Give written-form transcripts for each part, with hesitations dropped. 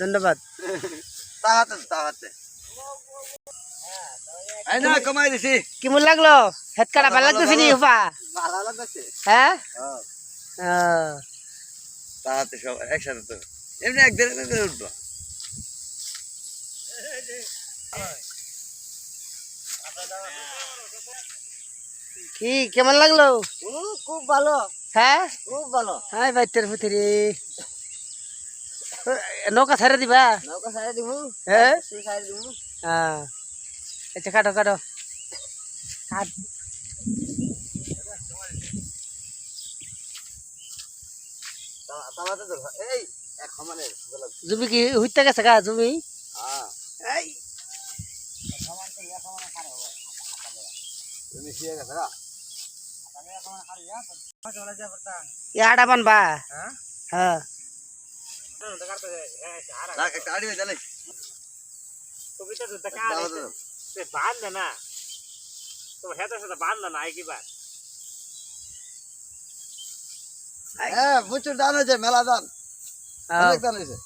ধন্যবাদ। কমাই দিছি। কেমন লাগলো? হেড কাটা ভালো লাগতেছে নি? ভালো লাগছে। হ্যাঁ, তাহাতে সব একসাথে তো এমনি একদিন উঠবো। কি কেমন লাগলো? খুব ভালো, হ্যাঁ, খুব ভালো। হ্যাঁ বাইতের ভিতরে নৌকা ছাড়ে দিবা? নৌকা সাইড দিব, হ্যাঁ, সাইড দিব। হ্যাঁ, আচ্ছা কাটো কাটো কাট। তালাতে তো এই এক সমানে জমি কি হইতে গেছে গা জমি? হ্যাঁ, এই সমান তো এক সমানে খারাপ হবে। তুমি শিয়ে গেছে না? ইয়াটা বানবা? হ্যাঁ, একটা আড়ি হয়ে জানে বাঁধলে না তোমার হেতার সাথে বাঁধলে না একবার হ্যাঁ প্রচুর দান হয়েছে, মেলা দান, অনেক দান হয়েছে।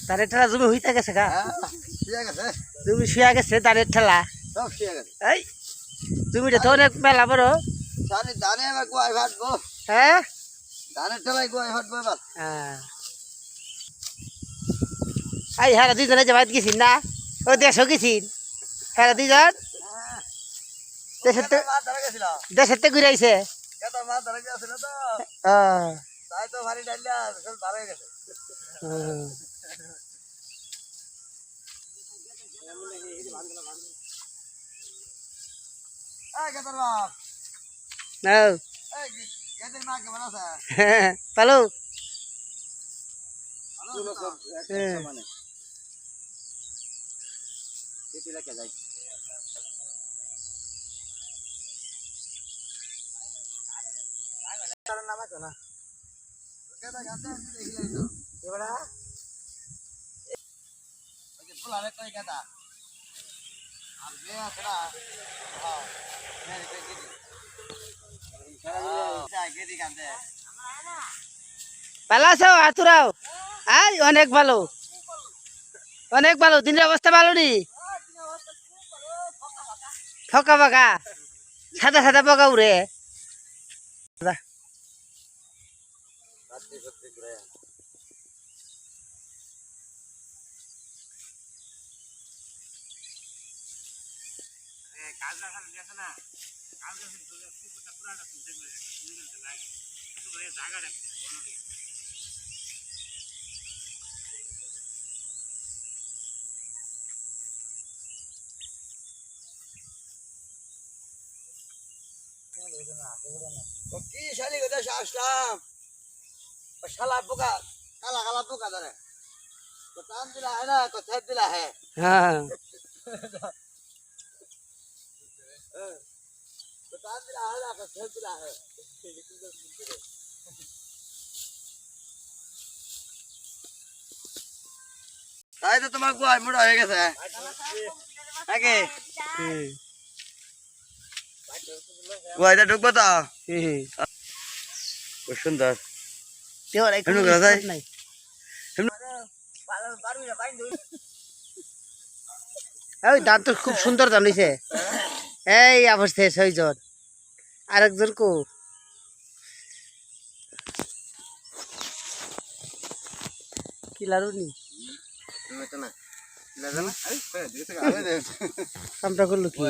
তারের ঠেলা জমি হইতে গেছে গা? হ্যাঁ শিয়ে গেছে, জমি শুয়া গেছে তারের ঠেলা। সব শিয়ে গেছে। এই জমিটা তো অনেক মেলা বড়। ধানে এবার গোয়ায় ভাটবো, হ্যাঁ, ধানের ঠেলায় গোয়ায় ভাটবো এবার। হ্যাঁ, এই হ্যাঁ দুইজনে যে বাইত গেছিন না? ও দেশও গেছিন হ্যাঁ দুইজন? মাছ ধরা গেছিল, দেশের তে ঘুরে আইছে। মাছ ধরা গেছিল তো, তাই তো ভারী ডালিয়া সব ধরা হয়ে গেছে। পালো ভালো আছো আতুরাও? আই অনেক ভালো, অনেক ভালো। দিনের অবস্থা ভালো নি? ফকা ফাঁকা সাদা সাদা পকা উড়ে। কি শালি কথা আসলাম, শালা পোকা, কালা কালা পোকা ধরে তো টান দিলা है ना तो छेद दिला है। হ্যাঁ, तो टान दिला है ना तो छेद दिला है। তাই তো তোমার গোয়ায় মোড়া হয়ে গেছে নাকি? গোয়াটা ঢুকবো তো, খুব সুন্দর। ওই দাঁত তো খুব সুন্দর দাম নিছে। এই অবস্থা 6 জন, আরেকজন কো কি লারুনি আমরা করলো কি?